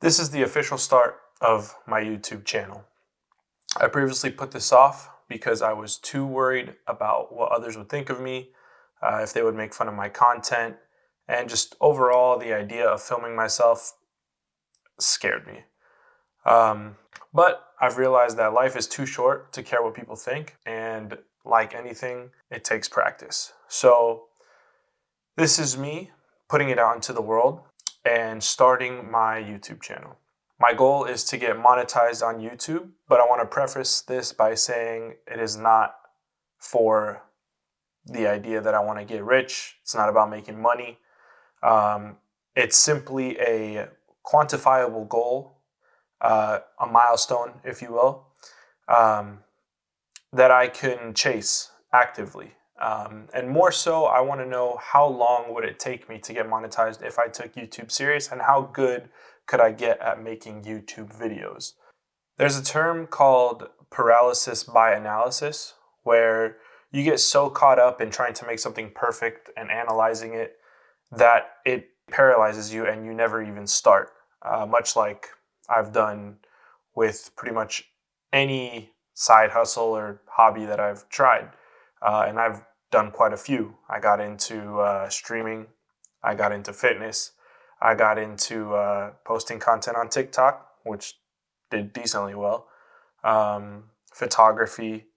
This is the official start of my YouTube channel. I previously put this off because I was too worried about what others would think of me, if they would make fun of my content, and just overall the idea of filming myself scared me. But I've realized that life is too short to care what people think, and like anything, it takes practice. So this is me putting it out into the world and starting my YouTube channel. My goal is to get monetized on YouTube, but I want to preface this by saying it is not for the idea that I want to get rich. It's not about making money. It's simply a quantifiable goal, a milestone, if you will, that I can chase actively. And more so, I want to know how long would it take me to get monetized if I took YouTube serious, and how good could I get at making YouTube videos. There's a term called paralysis by analysis, where you get so caught up in trying to make something perfect and analyzing it that it paralyzes you and you never even start, much like I've done with pretty much any side hustle or hobby that I've tried. And I've done quite a few. I got into streaming. I got into fitness. I got into posting content on TikTok, which did decently well. Photography,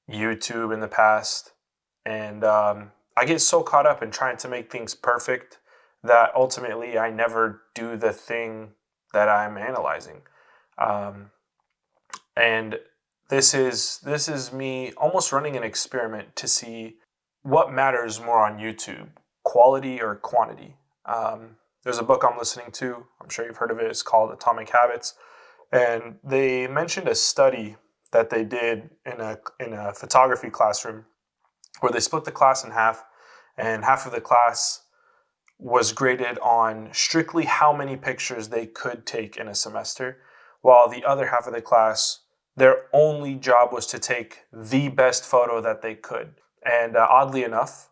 YouTube in the past. And I get so caught up in trying to make things perfect that ultimately I never do the thing that I'm analyzing. And this is me almost running an experiment to see what matters more on YouTube, quality or quantity. There's a book I'm listening to. I'm sure you've heard of it. It's called Atomic Habits. And they mentioned a study that they did in a photography classroom where they split the class in half, and half of the class was graded on strictly how many pictures they could take in a semester, while the other half of the class, their only job was to take the best photo that they could. And oddly enough,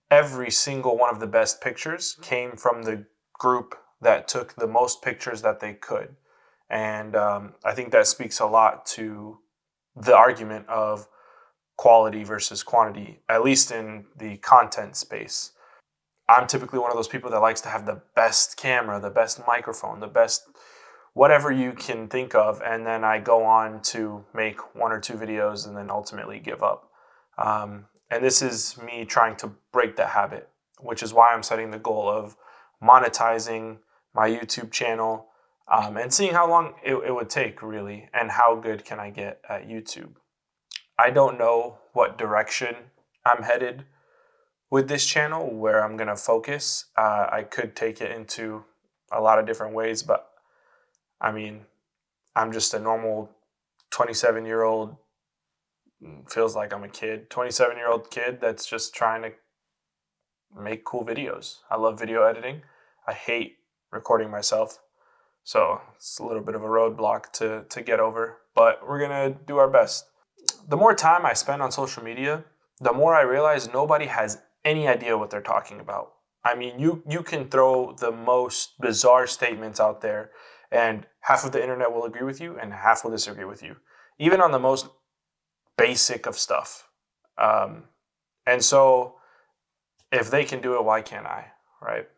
every single one of the best pictures came from the group that took the most pictures that they could. And I think that speaks a lot to the argument of quality versus quantity, at least in the content space. I'm typically one of those people that likes to have the best camera, the best microphone, the best whatever you can think of, and then I go on to make one or two videos and then ultimately give up. And this is me trying to break that habit, which is why I'm setting the goal of monetizing my YouTube channel, and seeing how long it would take, really, and how good can I get at YouTube. I don't know what direction I'm headed with this channel, where I'm going to focus. I could take it into a lot of different ways, but I mean, I'm just a normal 27-year-old, feels like I'm a kid, 27-year-old kid that's just trying to make cool videos. I love video editing. I hate recording myself. So it's a little bit of a roadblock to get over, but we're going to do our best. The more time I spend on social media, the more I realize nobody has any idea what they're talking about. I mean, you can throw the most bizarre statements out there, and half of the internet will agree with you and half will disagree with you, even on the most basic of stuff. And so if they can do it, why can't I, right?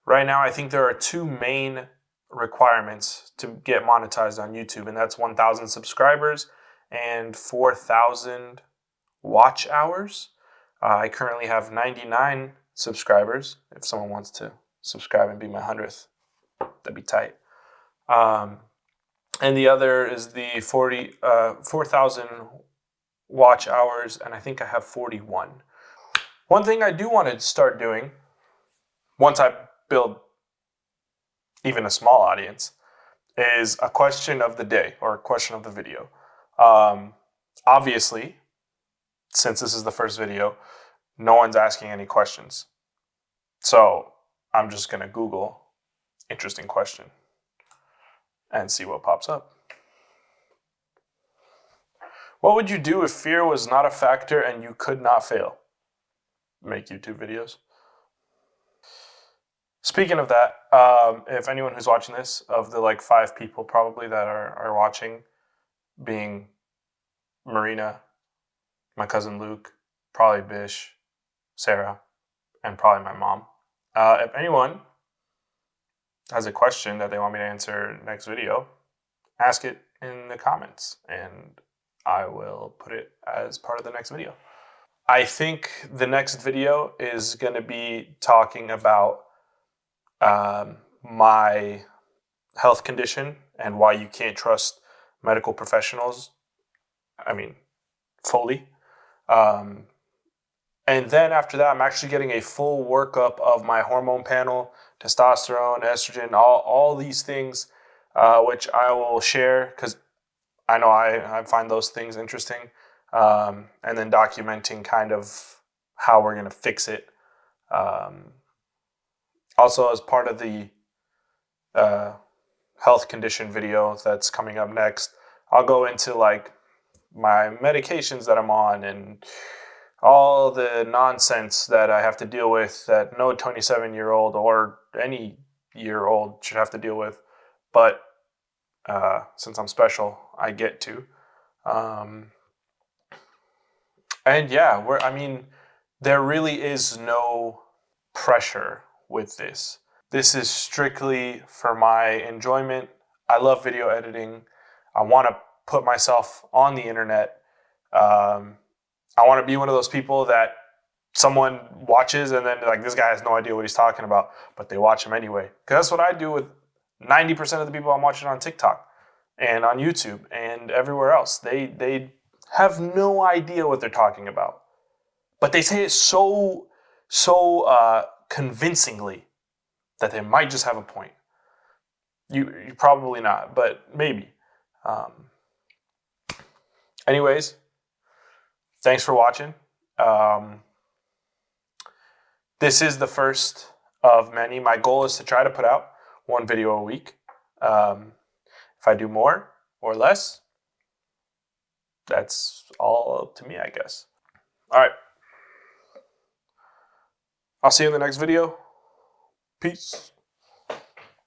Right now, I think there are two main requirements to get monetized on YouTube, and that's 1,000 subscribers and 4,000 watch hours. I currently have 99 subscribers. If someone wants to subscribe and be my 100th, that'd be tight. And the other is the 4,000 watch hours, and I think I have 41. One thing I do want to start doing, once I build even a small audience, is a question of the day or a question of the video. Obviously, since this is the first video, no one's asking any questions. So I'm just going to Google interesting question and see what pops up. What would you do if fear was not a factor and you could not fail? Make YouTube videos. Speaking of that, if anyone who's watching this, of the like 5 people probably that are watching, being Marina, my cousin Luke, probably Bish, Sarah, and probably my mom. If anyone has a question that they want me to answer next video, ask it in the comments and I will put it as part of the next video. I think the next video is going to be talking about my health condition and why you can't trust medical professionals. I mean, fully. And then after that, I'm actually getting a full workup of my hormone panel, testosterone, estrogen, all these things, which I will share because I know I find those things interesting. And then documenting kind of how we're going to fix it. Also, as part of the health condition video that's coming up next, I'll go into like my medications that I'm on and all the nonsense that I have to deal with that no 27-year-old or any year-old should have to deal with. But since I'm special, I get to. And yeah, there really is no pressure with this. This is strictly for my enjoyment. I love video editing. I want to put myself on the internet. I want to be one of those people that someone watches and then like, this guy has no idea what he's talking about, but they watch him anyway. Because that's what I do with 90% of the people I'm watching on TikTok and on YouTube and everywhere else. They have no idea what they're talking about, but they say it so convincingly that they might just have a point. You probably not, but maybe. Anyways, thanks for watching. This is the first of many. My goal is to try to put out 1 video a week. If I do more or less, that's all up to me, I guess. All right. I'll see you in the next video. Peace.